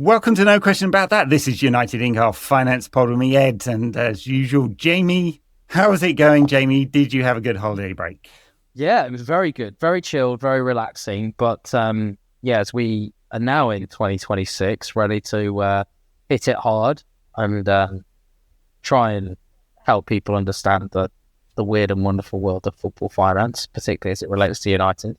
Welcome to No Question About That. This is United Inc. Finance Pod with me, Ed, and as usual, Jamie. How's it going, Jamie? Did you have a good holiday break? Yeah, it was very good, very chilled, very relaxing. But as we are now in 2026, ready to hit it hard and try and help people understand the weird and wonderful world of football finance, particularly as it relates to United.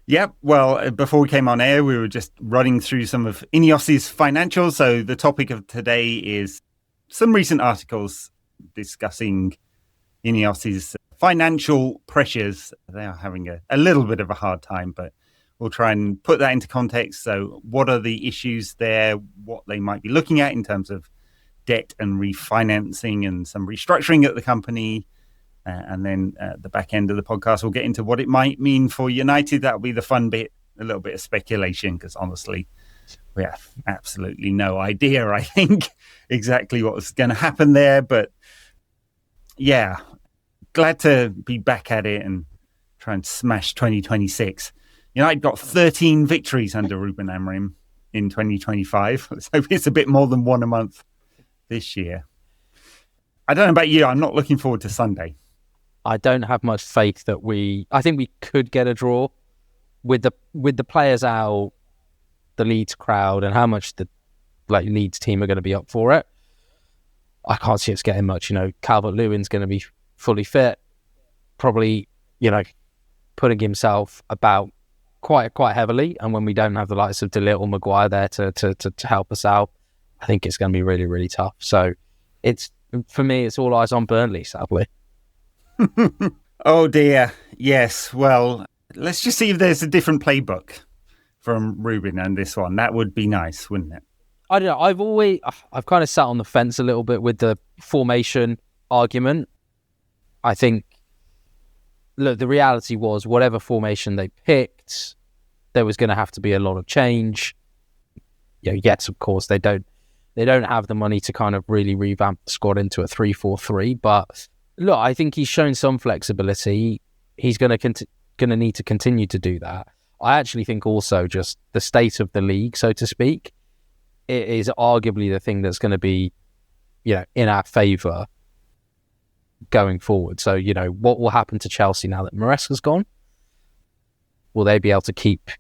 Yep. Well, before we came on air, we were just running through some of Ineos's financials. So the topic of today is some recent articles discussing Ineos's financial pressures. They are having a little bit of a hard time, but we'll try and put that into context. So what are the issues there, what they might be looking at in terms of debt and refinancing and some restructuring at the company. And then at the back end of the podcast, we'll get into what it might mean for United. That'll be the fun bit, a little bit of speculation, because honestly, we have absolutely no idea, I think, exactly what's going to happen there. But yeah, glad to be back at it and try and smash 2026. United got 13 victories under Ruben Amorim in 2025. So it's a bit more than one a month this year. I don't know about you. I'm not looking forward to Sunday. I don't have much faith that I think we could get a draw with the players out, the Leeds crowd, and how much the Leeds team are going to be up for it. I can't see us getting much. Calvert-Lewin's going to be fully fit, probably, putting himself about quite heavily. And when we don't have the likes of De Ligt or Maguire there to help us out, I think it's going to be really, really tough. So for me, it's all eyes on Burnley, sadly. Oh dear. Yes. Well, let's just see if there's a different playbook from Ruben and this one. That would be nice, wouldn't it? I don't know. I've kind of sat on the fence a little bit with the formation argument. I think, look, the reality was whatever formation they picked, there was going to have to be a lot of change. Yes, of course, they don't have the money to kind of really revamp the squad into a 3-4-3, but look, I think he's shown some flexibility. He's going to need to continue to do that. I actually think also just the state of the league, so to speak, it is arguably the thing that's going to be, in our favour going forward. So, what will happen to Chelsea now that Maresca's gone? Will they be able to keep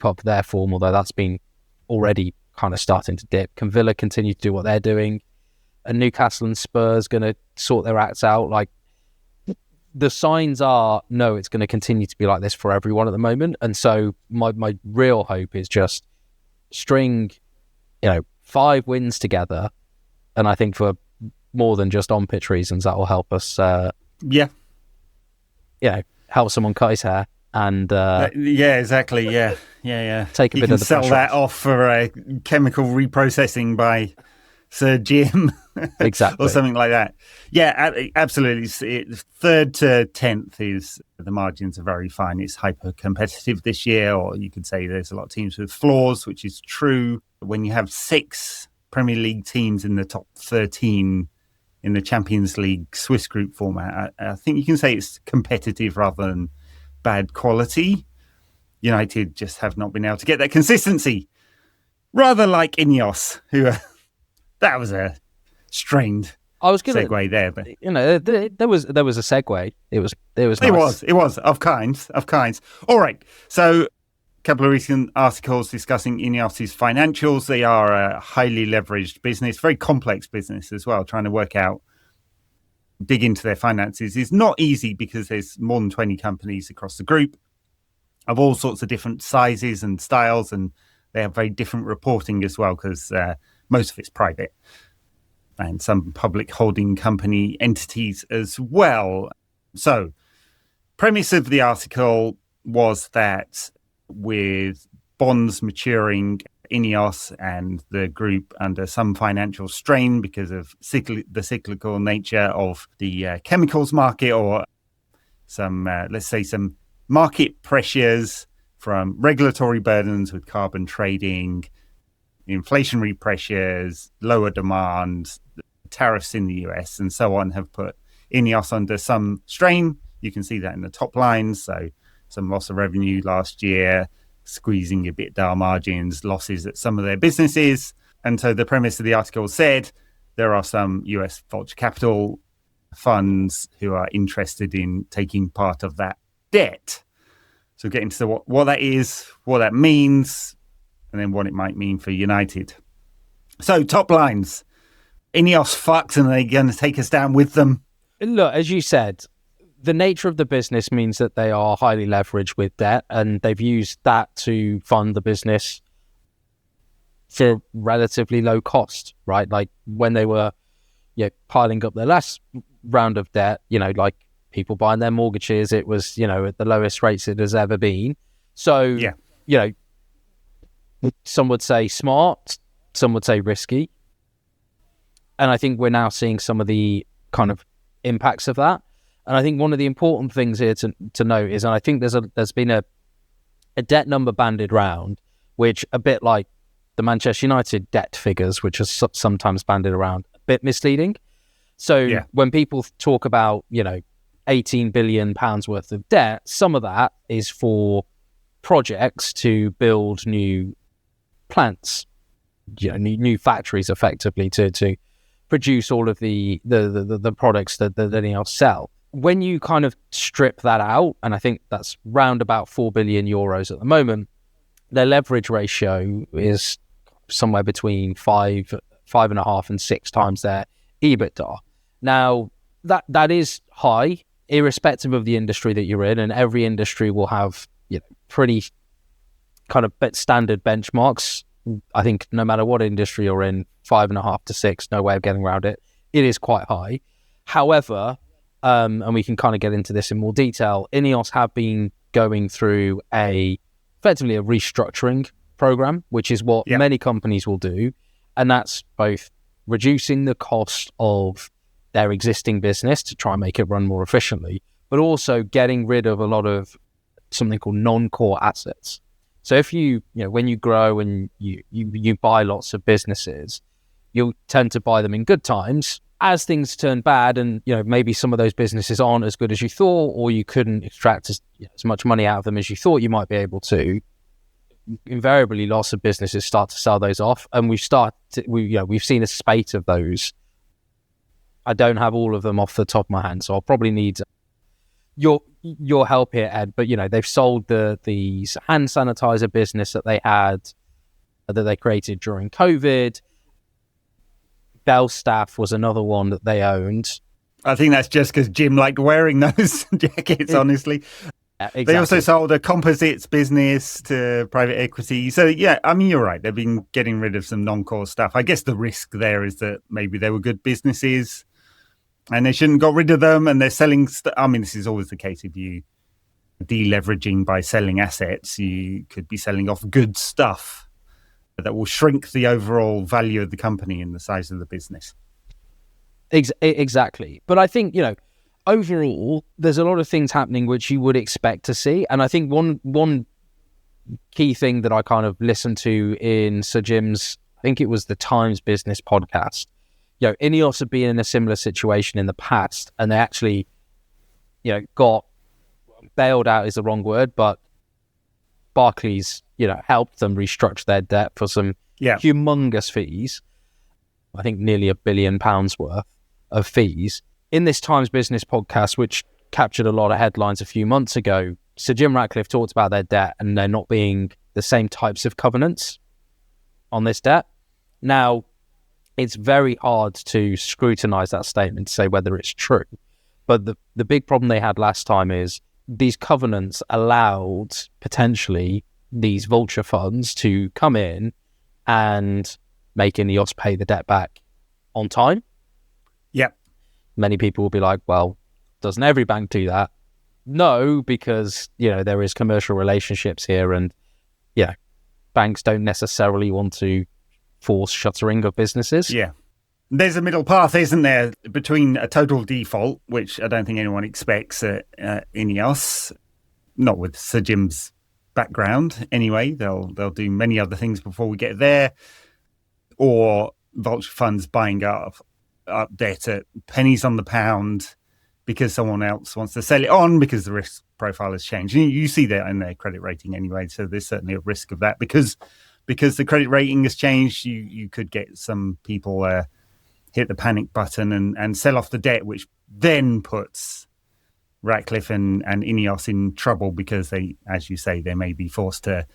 up their form, although that's been already kind of starting to dip? Can Villa continue to do what they're doing? And Newcastle and Spurs going to sort their acts out? The signs are, no, it's going to continue to be like this for everyone at the moment. And so my real hope is just string, 5 wins together. And I think for more than just on-pitch reasons, that will help us, help someone cut his hair. And yeah, exactly. Yeah. Take a bit of the sell pressure that off. off for chemical reprocessing by Sir Jim, exactly, or something like that. Yeah, absolutely. 3rd to 10th is the margins are very fine. It's hyper competitive this year, or you could say there's a lot of teams with flaws, which is true. When you have 6 Premier League teams in the top 13 in the Champions League Swiss group format, I think you can say it's competitive rather than bad quality. United just have not been able to get that consistency. Rather like Ineos, who that was a strained segue there, but there was a segue. It was nice. It was of kinds. All right, so a couple of recent articles discussing Ineos's financials. They are a highly leveraged business, very complex business as well. Trying to dig into their finances is not easy because there's more than 20 companies across the group of all sorts of different sizes and styles, and they have very different reporting as well because most of it's private and some public holding company entities as well. So, premise of the article was that with bonds maturing, Ineos and the group under some financial strain because of the cyclical nature of the chemicals market, or some, let's say, some market pressures from regulatory burdens with carbon trading, inflationary pressures, lower demand, tariffs in the US, and so on, have put Ineos under some strain. You can see that in the top lines. So some loss of revenue last year, squeezing EBITDA margins, losses at some of their businesses. And so the premise of the article said there are some US venture capital funds who are interested in taking part of that debt. So get into what that is, what that means, and then what it might mean for United. So top lines. Ineos fucked, and they're going to take us down with them. Look, as you said, the nature of the business means that they are highly leveraged with debt, and they've used that to fund the business for relatively low cost, right? Like when they were piling up their last round of debt, like people buying their mortgages, it was, at the lowest rates it has ever been. So, some would say smart, some would say risky. And I think we're now seeing some of the kind of impacts of that. And I think one of the important things here to note is, and I think there's been a debt number banded round, which a bit like the Manchester United debt figures, which are sometimes banded around, a bit misleading. So when people talk about, £18 billion worth of debt, some of that is for projects to build new plants, new factories effectively to produce all of the products that Ineos sell. When you kind of strip that out, and I think that's round about €4 billion at the moment, their leverage ratio is somewhere between 5.5 and 6 times their EBITDA. Now, that is high, irrespective of the industry that you're in, and every industry will have pretty kind of standard benchmarks. I think no matter what industry you're in, 5.5 to 6, no way of getting around it. It is quite high. However, and we can kind of get into this in more detail, Ineos have been going through effectively a restructuring program, which is what many companies will do. And that's both reducing the cost of their existing business to try and make it run more efficiently, but also getting rid of a lot of something called non-core assets. So if when you grow and you buy lots of businesses, you'll tend to buy them in good times. As things turn bad and, maybe some of those businesses aren't as good as you thought, or you couldn't extract as much money out of them as you thought you might be able to, invariably lots of businesses start to sell those off. And we've seen a spate of those. I don't have all of them off the top of my hand, so I'll probably need your help here, Ed. But they've sold the hand sanitizer business that they had, that they created during COVID. Belstaff was another one that they owned. I think that's just because Jim liked wearing those jackets, honestly. Exactly. They also sold a composites business to private equity. So, you're right. They've been getting rid of some non-core stuff. I guess the risk there is that maybe they were good businesses and they shouldn't got rid of them, and they're selling. This is always the case if you deleveraging by selling assets. You could be selling off good stuff that will shrink the overall value of the company and the size of the business. Exactly. But I think, overall, there's a lot of things happening which you would expect to see. And I think one key thing that I kind of listened to in Sir Jim's, I think it was the Times Business podcast, Ineos have been in a similar situation in the past, and they actually, got bailed out is the wrong word, but Barclays, helped them restructure their debt for some humongous fees. I think nearly £1 billion worth of fees. In this Times Business podcast, which captured a lot of headlines a few months ago, Sir Jim Ratcliffe talked about their debt and there not being the same types of covenants on this debt. Now, it's very hard to scrutinize that statement to say whether it's true. But the big problem they had last time is these covenants allowed potentially these vulture funds to come in and make Ineos pay the debt back on time. Yep. Many people will be like, well, doesn't every bank do that? No, because, there is commercial relationships here, and, banks don't necessarily want to force shuttering of businesses. Yeah. There's a middle path, isn't there, between a total default, which I don't think anyone expects at Ineos, not with Sir Jim's background anyway. They'll do many other things before we get there, or vulture funds buying up debt at pennies on the pound because someone else wants to sell it on because the risk profile has changed. You see that in their credit rating anyway, so there's certainly a risk of that because the credit rating has changed. You could get some people hit the panic button and sell off the debt, which then puts Ratcliffe and Ineos in trouble because they, as you say, they may be forced to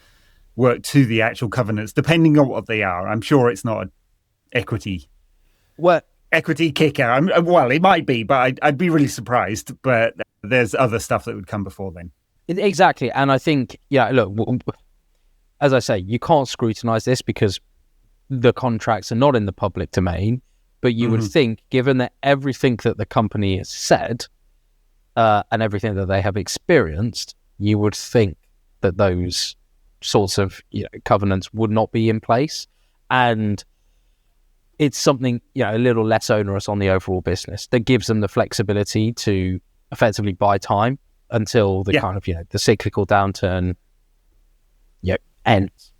work to the actual covenants, depending on what they are. I'm sure it's not an equity kicker. Well, it might be, but I'd be really surprised. But there's other stuff that would come before then. Exactly. And I think, look, as I say, you can't scrutinise this because the contracts are not in the public domain. But you would think, given that everything that the company has said and everything that they have experienced, you would think that those sorts of covenants would not be in place. And it's something a little less onerous on the overall business that gives them the flexibility to effectively buy time until the kind of the cyclical downturn ends.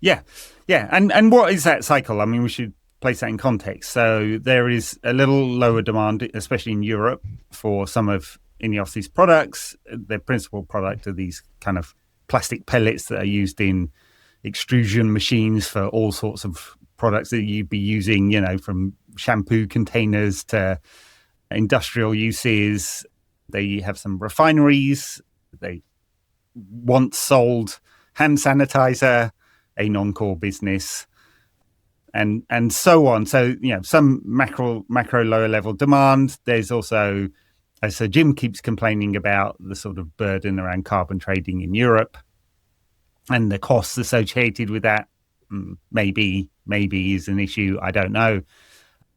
Yeah. And what is that cycle? I mean, we should place that in context. So there is a little lower demand, especially in Europe, for some of Ineos's products. Their principal product are these kind of plastic pellets that are used in extrusion machines for all sorts of products that you'd be using, from shampoo containers to industrial uses. They have some refineries. They once sold hand sanitizer, a non-core business, and so on. So, some macro lower level demand. There's also, as Sir Jim keeps complaining about, the sort of burden around carbon trading in Europe and the costs associated with that. Maybe is an issue. I don't know.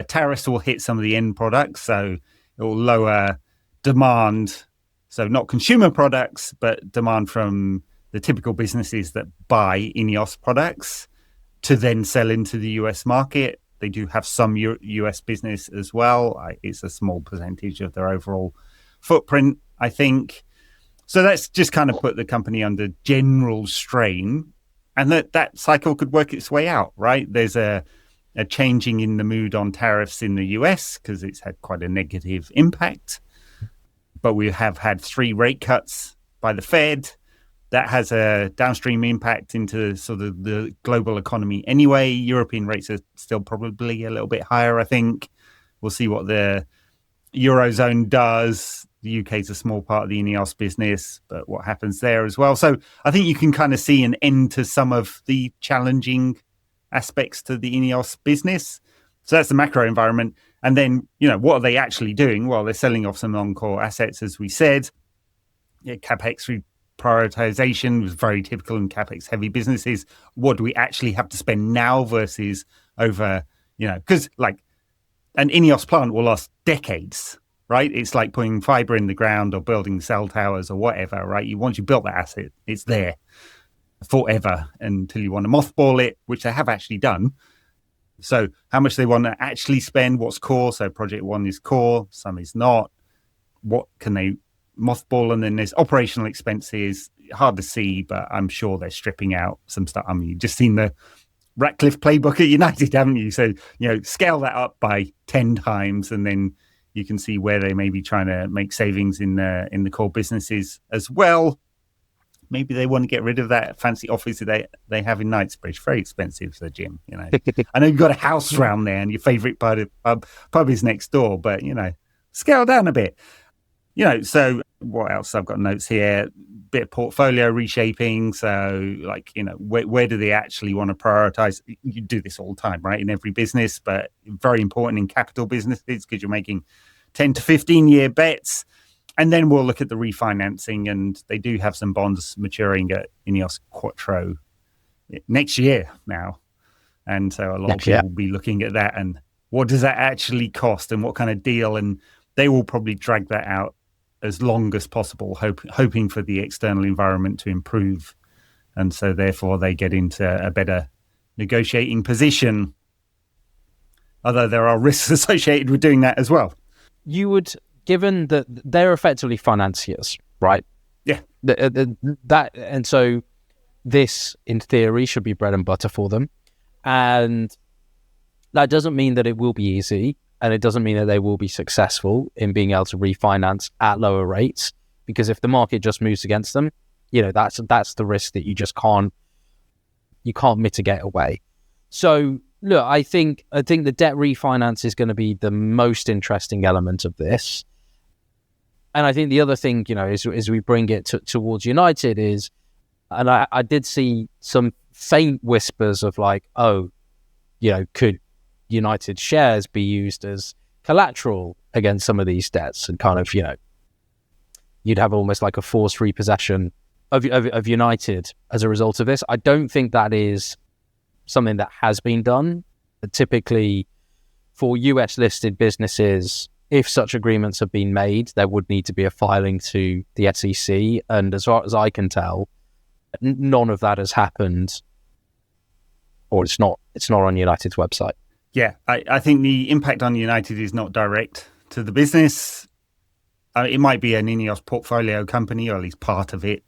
Tariffs will hit some of the end products, so it will lower demand. So not consumer products, but demand from the typical businesses that buy Ineos products to then sell into the US market. They do have some US business as well. It's a small percentage of their overall footprint, I think. So that's just kind of put the company under general strain. And that cycle could work its way out, right? There's a changing in the mood on tariffs in the US because it's had quite a negative impact. But we have had 3 rate cuts by the Fed. That has a downstream impact into sort of the global economy anyway. European rates are still probably a little bit higher, I think. We'll see what the Eurozone does. The UK is a small part of the Ineos business, but what happens there as well. So I think you can kind of see an end to some of the challenging aspects to the Ineos business. So that's the macro environment. And then, what are they actually doing? Well, they're selling off some non-core assets, as we said. CapEx prioritization was very typical in CapEx heavy businesses. What do we actually have to spend now versus over, because an Ineos plant will last decades, right? It's like putting fiber in the ground or building cell towers or whatever, right? Once you built that asset, it's there forever until you want to mothball it, which they have actually done. So how much they want to actually spend, what's core? So project one is core, some is not. What can they mothball? And then there's operational expenses, hard to see, but I'm sure they're stripping out some stuff. I mean, you've just seen the Ratcliffe playbook at United, haven't you? So, scale that up by 10 times and then you can see where they may be trying to make savings in the core businesses as well. Maybe they want to get rid of that fancy office that they have in Knightsbridge. Very expensive, Sir Jim. I know you've got a house round there and your favourite pub is next door, but, scale down a bit. So what else? I've got notes here. Bit of portfolio reshaping. So, where do they actually want to prioritize? You do this all the time, right? In every business, but very important in capital businesses because you're making 10 to 15 year bets. And then we'll look at the refinancing, and they do have some bonds maturing at Ineos Quattro next year now. And so a lot of people will be looking at that and what does that actually cost and what kind of deal? And they will probably drag that out as long as possible, hoping for the external environment to improve. And so therefore they get into a better negotiating position. Although there are risks associated with doing that as well. You would, given that they're effectively financiers, right? Yeah. And so this, in theory, should be bread and butter for them. And that doesn't mean that it will be easy. And it doesn't mean that they will be successful in being able to refinance at lower rates because if the market just moves against them, that's the risk that you just can't mitigate away. So look, I think the debt refinance is going to be the most interesting element of this. And I think the other thing, as we bring it towards United is, and I did see some faint whispers of like, could United shares be used as collateral against some of these debts, and kind of, you'd have almost like a forced repossession of United as a result of this. I don't think that is something that has been done. But typically, for US listed businesses, if such agreements have been made, there would need to be a filing to the SEC. And as far as I can tell, none of that has happened, or it's not on United's website. Yeah, I think the impact on United is not direct to the business. It might be an Ineos portfolio company, or at least part of it,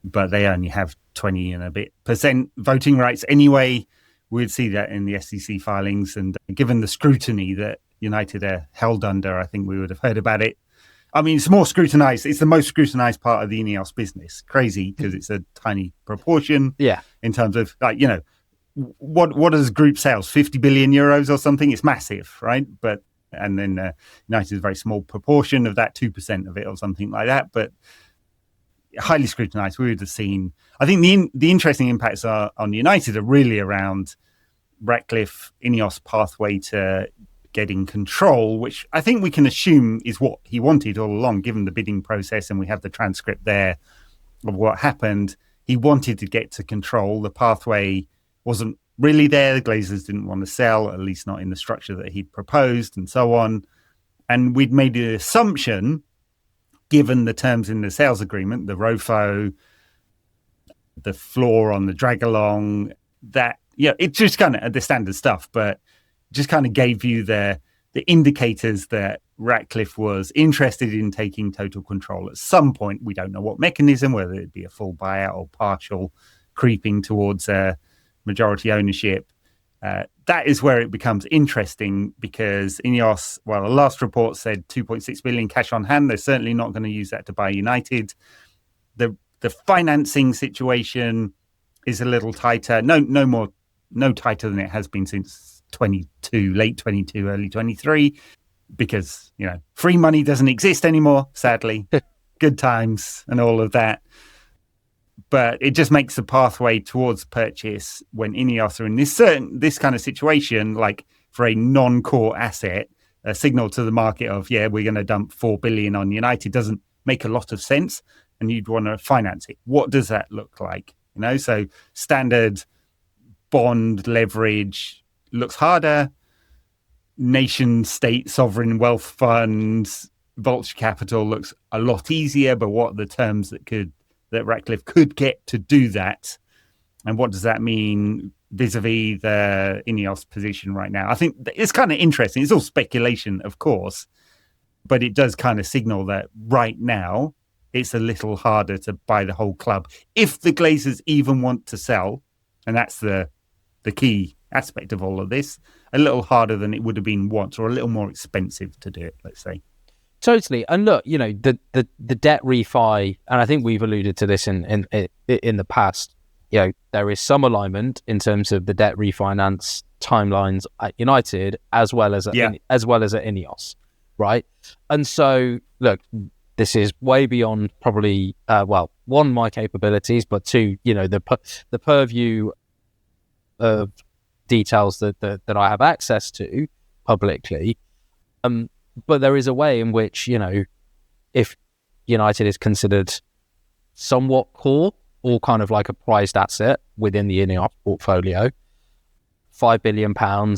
but they only have 20 and a bit % voting rights anyway. We'd see that in the SEC filings, and given the scrutiny that United are held under, I think we would have heard about it. I mean, it's more scrutinized. It's the most scrutinized part of the Ineos business. Crazy, because it's a tiny proportion. Yeah. In terms of, what is group sales? 50 billion euros or something? It's massive, right? And then United is a very small proportion of that, 2% of it or something like that. But highly scrutinized. We would have seen. I think the interesting impacts on United are really around Ratcliffe, Ineos pathway to getting control, which I think we can assume is what he wanted all along, given the bidding process, and we have the transcript there of what happened. He wanted to get to control. The pathway wasn't really there. The Glazers didn't want to sell, at least not in the structure that he'd proposed, and so on. And we'd made the assumption, given the terms in the sales agreement, the ROFO, the floor on the drag along, that it's just kind of the standard stuff, but just kind of gave you the indicators that Ratcliffe was interested in taking total control at some point. We don't know what mechanism, whether it'd be a full buyout or partial creeping towards majority ownership. That is where it becomes interesting, because Ineos, the last report said 2.6 billion cash on hand. They're certainly not going to use that to buy United. The financing situation is a little tighter. No tighter than it has been since late 22, early 23, because, free money doesn't exist anymore, sadly. Good times and all of that. But it just makes the pathway towards purchase when Ineos are in this kind of situation, like for a non-core asset, a signal to the market of, we're going to dump 4 billion on United doesn't make a lot of sense, and you'd want to finance it. What does that look like? So standard bond leverage looks harder. Nation state sovereign wealth funds, vulture capital looks a lot easier, but what are the terms that Ratcliffe could get to do that? And what does that mean vis-a-vis the Ineos position right now? I think it's kind of interesting. It's all speculation, of course, but it does kind of signal that right now it's a little harder to buy the whole club. If the Glazers even want to sell, and that's the key aspect of all of this, a little harder than it would have been once, or a little more expensive to do it, let's say. Totally. And look, the debt refi, and I think we've alluded to this in the past, there is some alignment in terms of the debt refinance timelines at United as well as at Ineos, right? And so, look, this is way beyond probably one, my capabilities, but two, the purview of details that I have access to publicly. But there is a way in which, if United is considered somewhat core or kind of like a prized asset within the Ineos portfolio, £5 billion,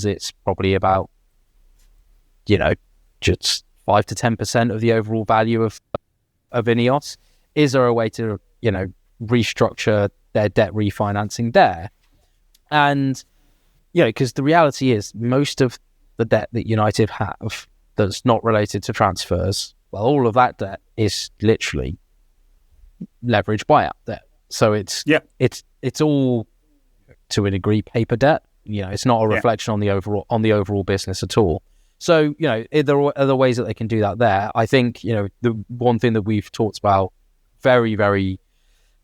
it's probably about, just 5 to 10% of the overall value of Ineos. Is there a way to, restructure their debt refinancing there? And, because the reality is most of the debt that United have that's not related to transfers, all of that debt is literally leverage buyout debt. So it's all, to a degree, paper debt. It's not a reflection on the overall business at all. So, there are other ways that they can do that there. I think, the one thing that we've talked about very, very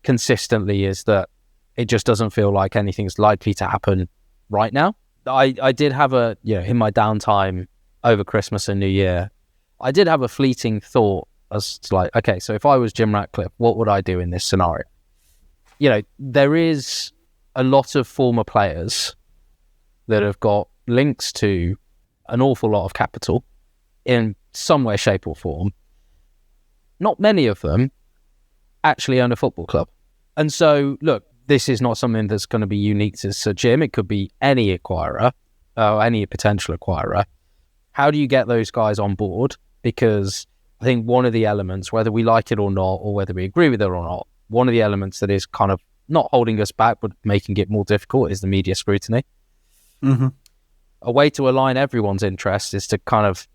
consistently is that it just doesn't feel like anything's likely to happen right now. I did have in my downtime over Christmas and New Year, I did have a fleeting thought as to like, okay, so if I was Jim Ratcliffe, what would I do in this scenario? There is a lot of former players that have got links to an awful lot of capital in some way, shape or form. Not many of them actually own a football club. And so, look, this is not something that's going to be unique to Sir Jim. It could be any acquirer, any potential acquirer. How do you get those guys on board? Because I think one of the elements, whether we like it or not, or whether we agree with it or not, one of the elements that is kind of not holding us back, but making it more difficult is the media scrutiny. Mm-hmm. A way to align everyone's interests is to kind of,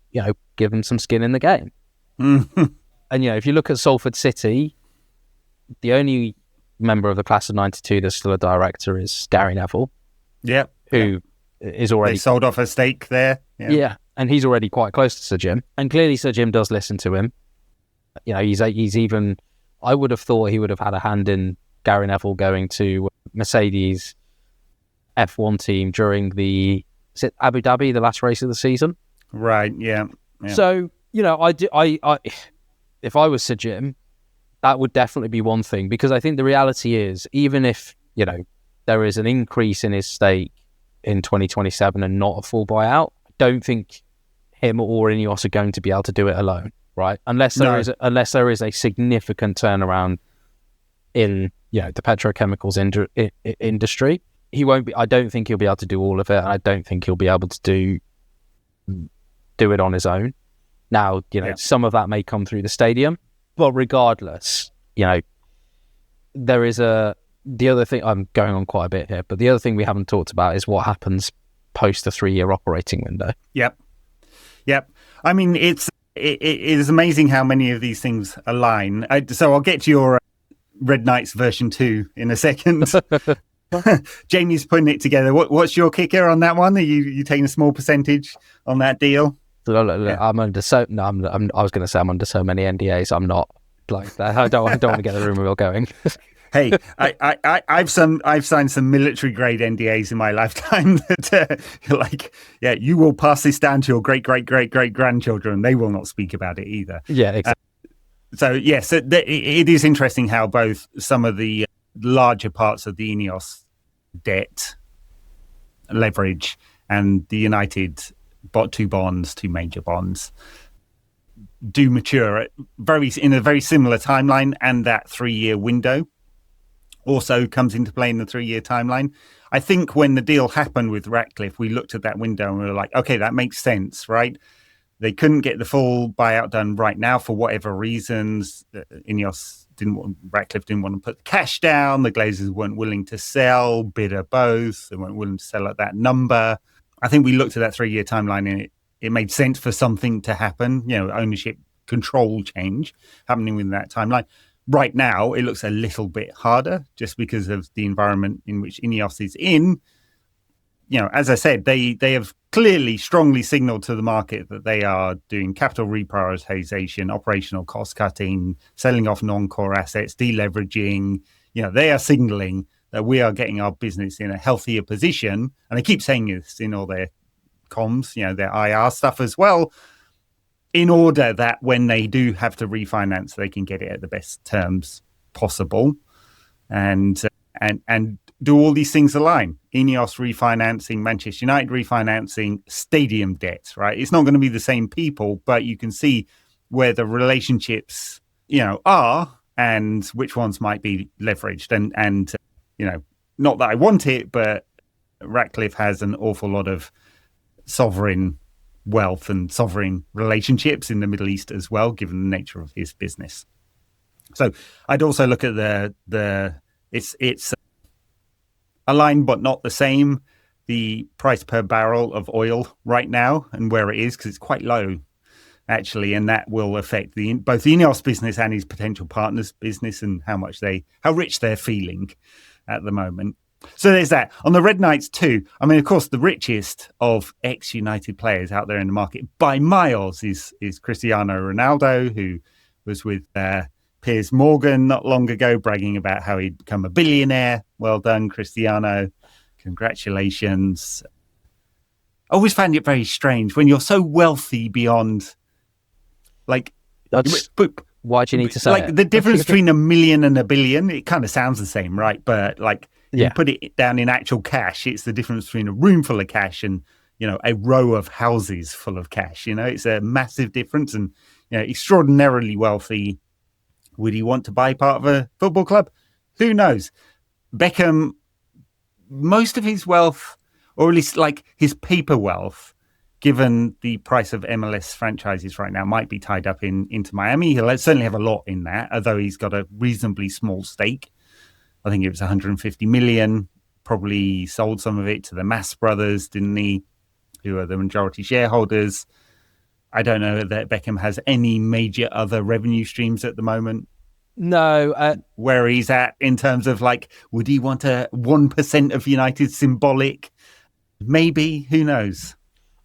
give them some skin in the game. Mm-hmm. And, if you look at Salford City, the only member of the class of 92 that's still a director is Gary Neville. Yeah. Who is already... They sold off a stake there. Yeah. And he's already quite close to Sir Jim. And clearly Sir Jim does listen to him. He's even... I would have thought he would have had a hand in Gary Neville going to Mercedes F1 team during the... Is it Abu Dhabi, the last race of the season? Right, yeah. So, I if I was Sir Jim, that would definitely be one thing, because I think the reality is, even if, there is an increase in his stake in 2027 and not a full buyout, I don't think him or Ineos are going to be able to do it alone, right? Unless there is a significant turnaround in, the petrochemicals industry. He won't be. I don't think he'll be able to do all of it. And I don't think he'll be able to do it on his own. Now, some of that may come through the stadium, but regardless, there is the other thing. I'm going on quite a bit here, but the other thing we haven't talked about is what happens post the 3-year operating window. Yep. I mean, it is amazing how many of these things align. So I'll get to your Red Knights version 2 in a second. Jamie's putting it together. What's your kicker on that one? Are you taking a small percentage on that deal? I'm under I was going to say I'm under so many NDAs. I'm not like that. I don't want to get the rumor mill going. Hey, I've signed some military grade NDAs in my lifetime that you will pass this down to your great grandchildren. They will not speak about it either. Yeah, exactly. It is interesting how both some of the larger parts of the Ineos debt leverage and the United two major bonds do mature in a very similar timeline, and that 3-year window also comes into play in the 3-year timeline. I think when the deal happened with Ratcliffe, we looked at that window and we were like, okay, that makes sense, right? They couldn't get the full buyout done right now for whatever reasons. Ratcliffe didn't want to put the cash down. The Glazers weren't willing to sell, bidder both. They weren't willing to sell at that number. I think we looked at that 3-year timeline and it made sense for something to happen, ownership control change happening within that timeline. Right now, it looks a little bit harder just because of the environment in which Ineos is in. As I said, they have clearly strongly signaled to the market that they are doing capital reprioritization, operational cost cutting, selling off non-core assets, deleveraging. They are signaling that we are getting our business in a healthier position. And they keep saying this in all their comms, their IR stuff as well, in order that when they do have to refinance, they can get it at the best terms possible. And do all these things align? Ineos refinancing, Manchester United refinancing, stadium debt, right? It's not going to be the same people, but you can see where the relationships, are and which ones might be leveraged. And not that I want it, but Ratcliffe has an awful lot of sovereign wealth and sovereign relationships in the Middle East as well, given the nature of his business. So I'd also look at it's aligned but not the same, the price per barrel of oil right now and where it is, because it's quite low actually, and that will affect both the Ineos business and his potential partners' business and how rich they're feeling at the moment. So there's that. On the Red Knights too, I mean, of course, the richest of ex-United players out there in the market by miles is Cristiano Ronaldo, who was with Piers Morgan not long ago, bragging about how he'd become a billionaire. Well done, Cristiano. Congratulations. I always found it very strange when you're so wealthy beyond, like... Why do you need to say like it? The difference between $1 million and $1 billion, it kind of sounds the same, right? But like you put it down in actual cash, it's the difference between a room full of cash and, you know, a row of houses full of cash. You know, it's a massive difference. And, you know, extraordinarily wealthy. Would he want to buy part of a football club? Who knows? Beckham, most of his wealth, or at least like his paper wealth, given the price of MLS franchises right now, might be tied up into Miami. He'll certainly have a lot in that, although he's got a reasonably small stake. I think it was 150 million, probably sold some of it to the Mas brothers, didn't he, who are the majority shareholders. I don't know that Beckham has any major other revenue streams at the moment. No. Where he's at in terms of like, would he want a 1% of United symbolic? Maybe, who knows?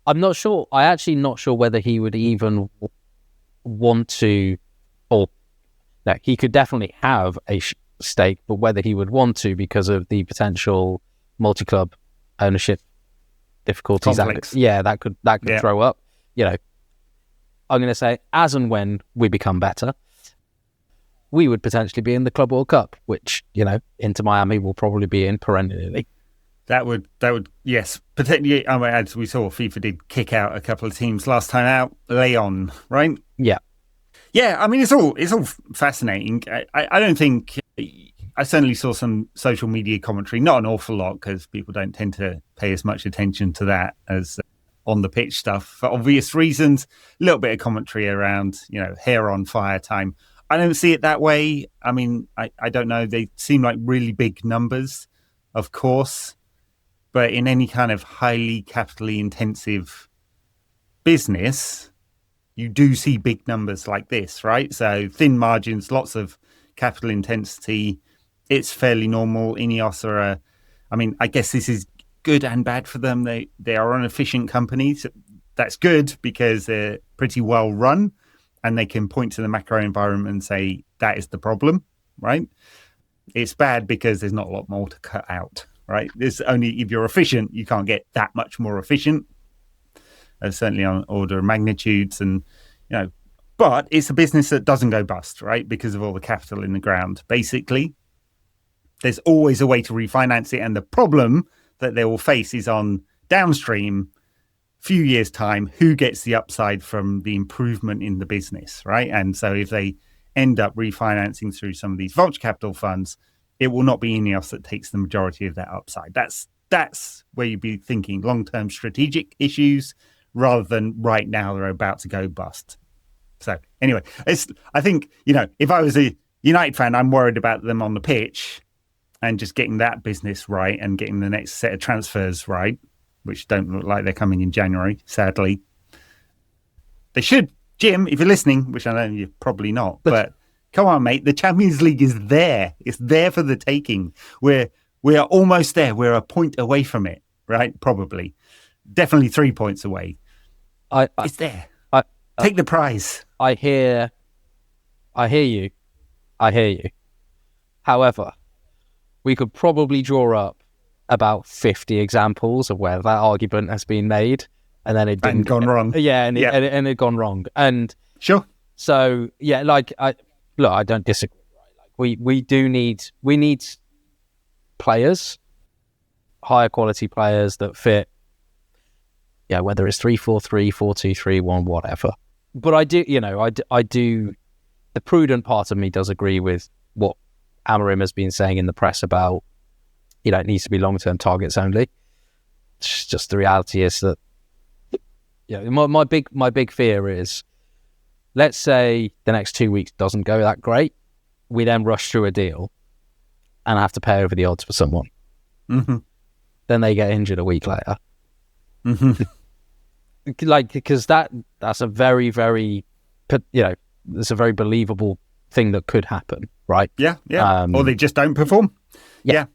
I'm not sure. I'm actually not sure whether he would even want to, or no, he could definitely have a stake, but whether he would want to because of the potential multi-club ownership difficulties. That could throw up. You know, I'm going to say, as and when we become better, we would potentially be in the Club World Cup, which, you know, Inter Miami will probably be in perennially. That would, yes. Particularly, as we saw, FIFA did kick out a couple of teams last time out. Leon, right? Yeah. Yeah, I mean, it's all fascinating. I don't think... I certainly saw some social media commentary, not an awful lot, because people don't tend to pay as much attention to that as on the pitch stuff, for obvious reasons. A little bit of commentary around, you know, hair on fire time. I don't see it that way. I mean, I don't know. They seem like really big numbers, of course. But in any kind of highly capitally intensive business, you do see big numbers like this, right? So thin margins, lots of capital intensity. It's fairly normal. Ineos are I guess this is good and bad for them. They are an efficient company. So that's good because they're pretty well run and they can point to the macro environment and say, that is the problem, right? It's bad because there's not a lot more to cut out. Right, there's only if you're efficient, you can't get that much more efficient. Certainly on order of magnitudes, and you know, but it's a business that doesn't go bust, right? Because of all the capital in the ground. Basically, there's always a way to refinance it, and the problem that they will face is on downstream, few years' time, who gets the upside from the improvement in the business, right? And so if they end up refinancing through some of these venture capital funds, it will not be Ineos that takes the majority of that upside. That's where you'd be thinking long-term strategic issues rather than right now they're about to go bust. So anyway, I think, you know, if I was a United fan, I'm worried about them on the pitch and just getting that business right and getting the next set of transfers right, which don't look like they're coming in January, sadly. They should, Jim, if you're listening, which I know you're probably not, but come on, mate. The Champions League is there. It's there for the taking. We are almost there. We're a point away from it, right? Probably. Definitely 3 points away. It's there. Take the prize. I hear you. However, we could probably draw up about 50 examples of where that argument has been made and then it didn't gone wrong. Yeah, and it had gone wrong. And sure. So yeah, like I don't disagree. Like we need players, higher quality players that fit. Yeah, whether it's 3-4-3, 4-2-3-1, whatever. But I do. The prudent part of me does agree with what Amorim has been saying in the press about, you know, it needs to be long-term targets only. It's just the reality is that, my big fear is, let's say the next 2 weeks doesn't go that great, we then rush through a deal and have to pay over the odds for someone. Mm-hmm. Then they get injured a week later. Mm-hmm. Because that's a very, very, it's a very believable thing that could happen, right? Yeah. Or they just don't perform. Yeah.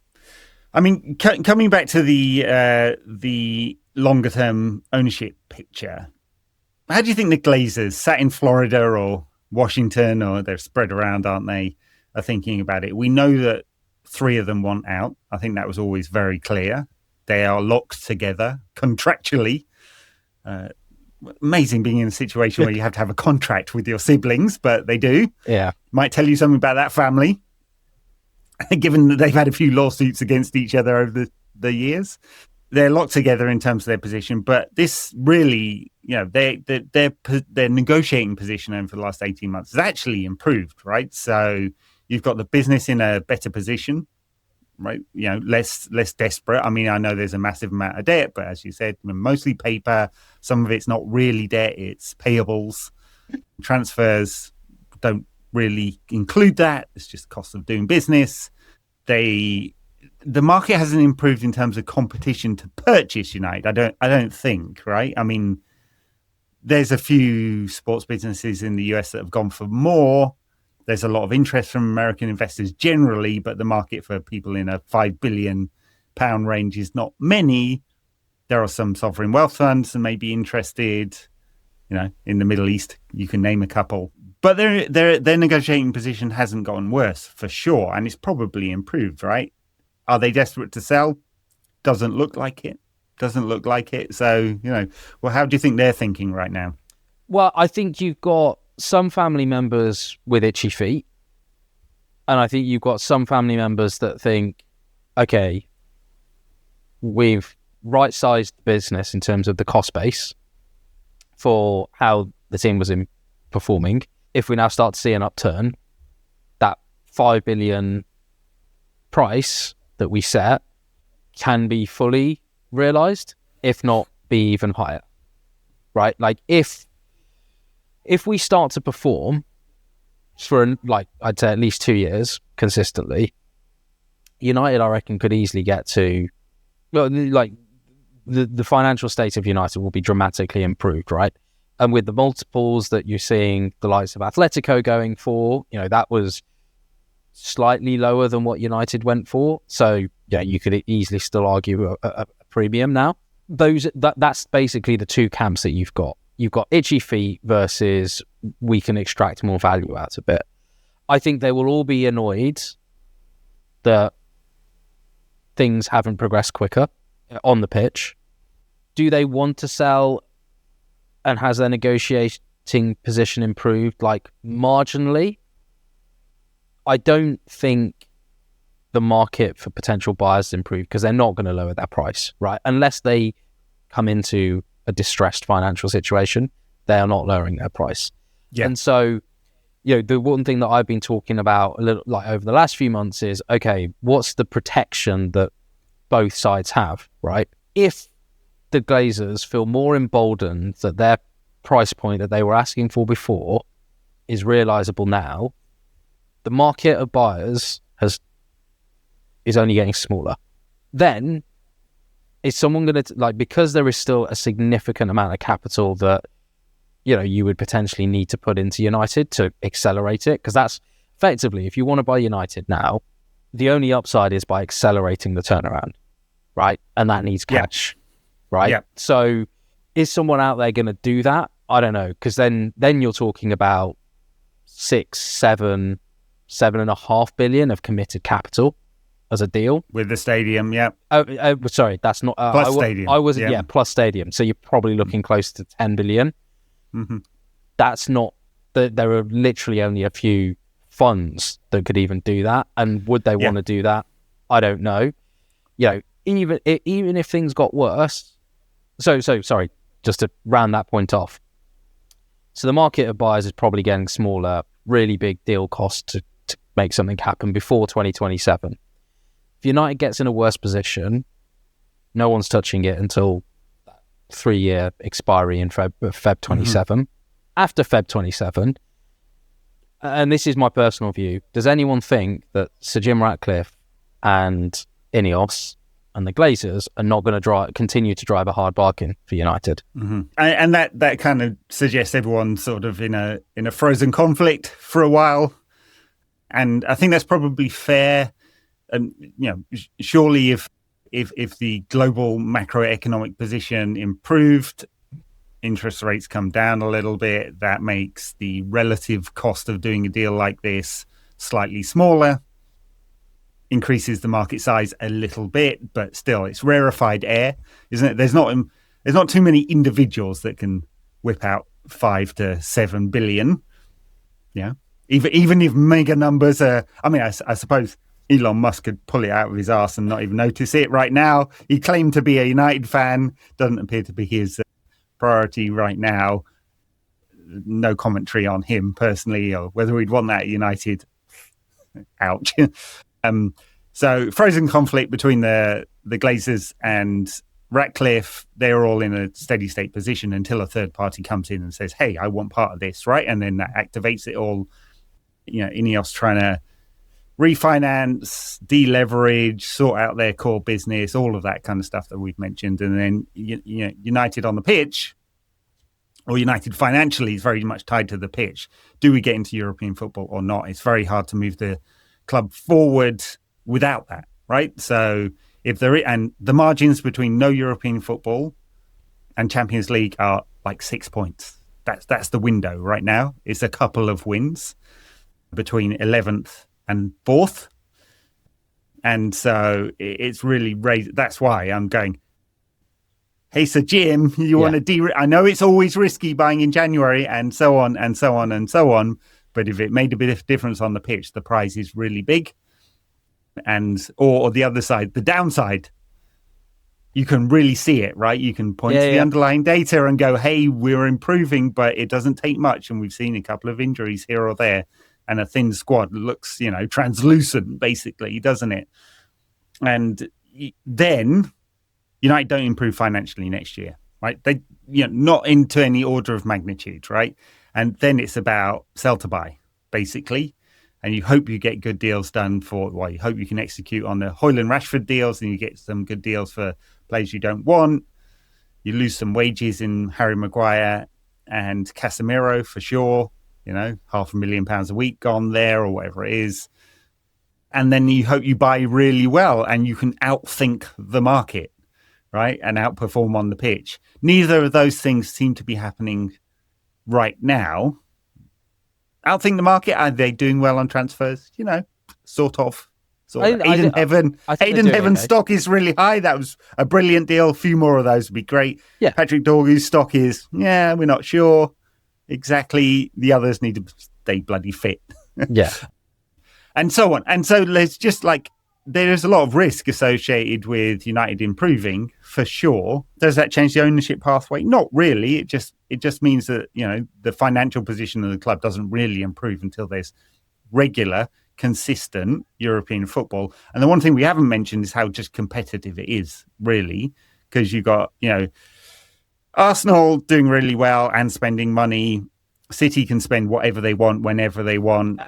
I mean, coming back to the longer term ownership picture, how do you think the Glazers, sat in Florida or Washington, or they're spread around, aren't they, are thinking about it? We know that 3 of them want out. I think that was always very clear. They are locked together contractually. Amazing being in a situation where you have to have a contract with your siblings, but they do. Yeah. Might tell you something about that family, given that they've had a few lawsuits against each other over the years. They're locked together in terms of their position, but this really, their negotiating position over the last 18 months has actually improved, right? So you've got the business in a better position, right? Less desperate. I mean, I know there's a massive amount of debt, but as you said, mostly paper. Some of it's not really debt, it's payables. Transfers don't really include that. It's just the cost of doing business. The market hasn't improved in terms of competition to purchase United. I don't think, right? I mean, there's a few sports businesses in the US that have gone for more. There's a lot of interest from American investors generally, but the market for people in a £5 billion range is not many. There are some sovereign wealth funds that may be interested, in the Middle East. You can name a couple. But their negotiating position hasn't gotten worse, for sure, and it's probably improved, right? Are they desperate to sell? Doesn't look like it. So, how do you think they're thinking right now? Well, I think you've got some family members with itchy feet. And I think you've got some family members that think, okay, we've right-sized the business in terms of the cost base for how the team was performing. If we now start to see an upturn, that 5 billion price that we set can be fully realized, if not be even higher, right? Like if we start to perform for I'd say at least 2 years consistently, United, I reckon, could easily get to, the financial state of United will be dramatically improved, right? And with the multiples that you're seeing the likes of Atletico going for, that was slightly lower than what United went for. So yeah, you could easily still argue a premium now. That's basically the two camps that you've got. You've got itchy feet versus we can extract more value out of it. I think they will all be annoyed that things haven't progressed quicker on the pitch. Do they want to sell, and has their negotiating position improved marginally? I don't think the market for potential buyers improved because they're not going to lower their price, right? Unless they come into a distressed financial situation, they are not lowering their price. Yeah. And so, the one thing that I've been talking about a little over the last few months is, okay, what's the protection that both sides have, right? If the Glazers feel more emboldened that their price point that they were asking for before is realizable now, the market of buyers is only getting smaller. Then is someone going to, because there is still a significant amount of capital that, you would potentially need to put into United to accelerate it? Because that's effectively, if you want to buy United now, the only upside is by accelerating the turnaround, right? And that needs cash, right? Yeah. So is someone out there going to do that? I don't know. Because then you're talking about 7.5 billion of committed capital as a deal with the stadium. Yeah. Sorry, that's not plus stadium. Plus stadium. So you're probably looking close to 10 billion. Mm-hmm. That's not. There are literally only a few funds that could even do that, and would they want to do that? I don't know. Even if things got worse. So sorry. Just to round that point off. So the market of buyers is probably getting smaller. Really big deal cost to make something happen before 2027. If United gets in a worse position, no one's touching it until 3-year expiry in Feb 27. Mm-hmm. After Feb 27, and this is my personal view, does anyone think that Sir Jim Ratcliffe and Ineos and the Glazers are not going to continue to drive a hard bargain for United? Mm-hmm. And that kind of suggests everyone's sort of in a frozen conflict for a while. And I think that's probably fair. surely if the global macroeconomic position improved, interest rates come down a little bit, that makes the relative cost of doing a deal like this slightly smaller, increases the market size a little bit, but still it's rarefied air, isn't it? There's not too many individuals that can whip out 5 to 7 billion. Yeah. Even if mega numbers are, I suppose Elon Musk could pull it out of his arse and not even notice it right now. He claimed to be a United fan, doesn't appear to be his priority right now. No commentary on him personally or whether we'd want that at United. Ouch. So frozen conflict between the Glazers and Ratcliffe. They're all in a steady state position until a third party comes in and says, hey, I want part of this, right? And then that activates it all. Ineos trying to refinance, deleverage, sort out their core business, all of that kind of stuff that we've mentioned. And then United on the pitch, or United financially, is very much tied to the pitch. Do we get into European football or not? It's very hard to move the club forward without that, right? So if there is, and the margins between no European football and Champions League are like 6 points. That's the window right now. It's a couple of wins between 11th and 4th. And so it's really raised. That's why I'm going, hey, so Jim, you want to I know it's always risky buying in January and so on and so on and so on. But if it made a bit of difference on the pitch, the prize is really big. And or the other side, the downside, you can really see it, right? You can point to the underlying data and go, hey, we're improving, but it doesn't take much. And we've seen a couple of injuries here or there. And a thin squad looks, translucent, basically, doesn't it? And then United don't improve financially next year, right? They, not into any order of magnitude, right? And then it's about sell to buy, basically. And you hope you get good deals done you hope you can execute on the Højlund Rashford deals and you get some good deals for players you don't want. You lose some wages in Harry Maguire and Casemiro for sure. £500,000 a week gone there or whatever it is. And then you hope you buy really well and you can outthink the market, right? And outperform on the pitch. Neither of those things seem to be happening right now. Outthink the market. Are they doing well on transfers? Sort of. Aiden Heaven's stock is really high. That was a brilliant deal. A few more of those would be great. Yeah. Patrick Dorgu's stock is, we're not sure exactly. The others need to stay bloody fit. Yeah. And so on. And so there's just there's a lot of risk associated with United improving for sure. Does that change the ownership pathway? Not really. It just means that, the financial position of the club doesn't really improve until there's regular, consistent European football. And the one thing we haven't mentioned is how just competitive it is, really, because you've got, Arsenal doing really well and spending money. City can spend whatever they want, whenever they want.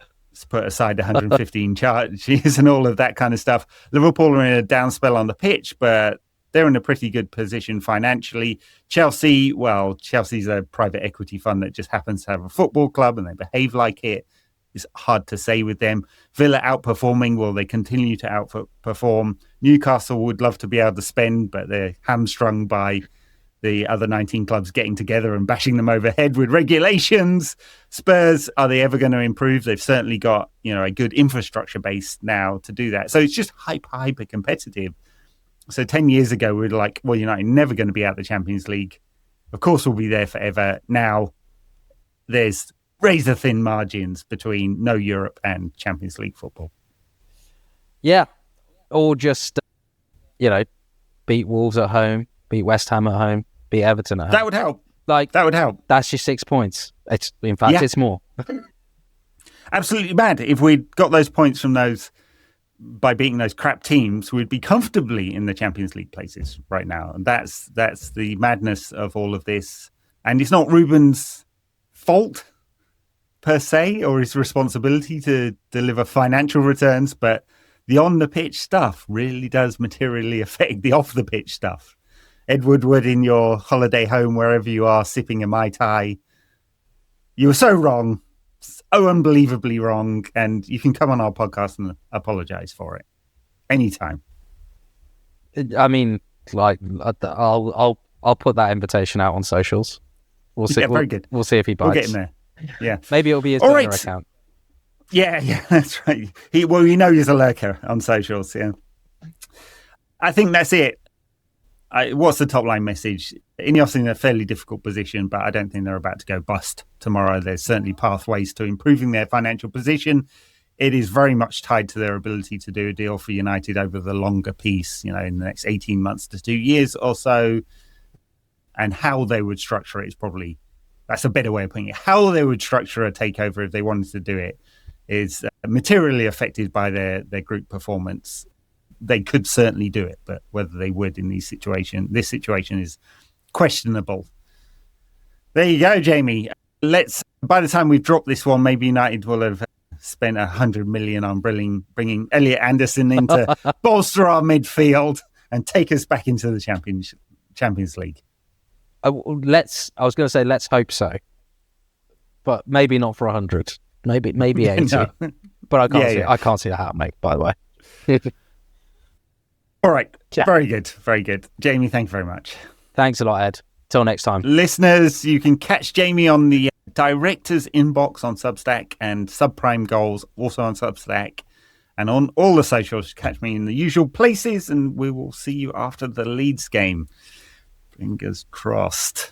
Put aside 115 charges and all of that kind of stuff. Liverpool are in a down spell on the pitch, but they're in a pretty good position financially. Chelsea, Chelsea's a private equity fund that just happens to have a football club and they behave like it. It's hard to say with them. Villa outperforming, will they continue to outperform? Newcastle would love to be able to spend, but they're hamstrung by the other 19 clubs getting together and bashing them overhead with regulations. Spurs, are they ever going to improve? They've certainly got, a good infrastructure base now to do that. So it's just hyper competitive. So 10 years ago, we were like, United never going to be out of the Champions League. Of course, we'll be there forever. Now there's razor thin margins between no Europe and Champions League football. Yeah. Or just, beat Wolves at home, beat West Ham at home, beat Everton at home. That would help. That would help. That's your 6 points. It's more. Absolutely mad. If we'd got those points from those by beating those crap teams, we'd be comfortably in the Champions League places right now. And that's the madness of all of this. And it's not Ruben's fault per se, or his responsibility to deliver financial returns, but the on-the-pitch stuff really does materially affect the off-the-pitch stuff. Ed Woodward in your holiday home, wherever you are, sipping a Mai Tai. You were so wrong. So unbelievably wrong. And you can come on our podcast and apologize for it. anytime. I mean, like, I'll put that invitation out on socials. We'll see. Yeah, very good. We'll see if he bites. We'll get in there. Yeah. Maybe it'll be his All burner right. account. Yeah, that's right. You know he's a lurker on socials, yeah. I think that's it. What's the top line message? Ineos in a fairly difficult position, but I don't think they're about to go bust tomorrow. There's certainly pathways to improving their financial position. It is very much tied to their ability to do a deal for United over the longer piece, in the next 18 months to 2 years or so. And how they would structure it is probably, that's a better way of putting it. How they would structure a takeover if they wanted to do it is materially affected by their group performance. They could certainly do it, but whether they would in this situation is questionable. There you go, Jamie. By the time we've dropped this one, maybe United will have spent 100 million on bringing Elliot Anderson in to bolster our midfield and take us back into the Champions League. I was going to say, let's hope so, but maybe not for 100. Maybe 80. No. But I can't see that happening, by the way. All right. Yeah. Very good. Very good. Jamie, thank you very much. Thanks a lot, Ed. Till next time. Listeners, you can catch Jamie on the Director's Inbox on Substack and Subprime Goals also on Substack. And on all the socials, catch me in the usual places, and we will see you after the Leeds game. Fingers crossed.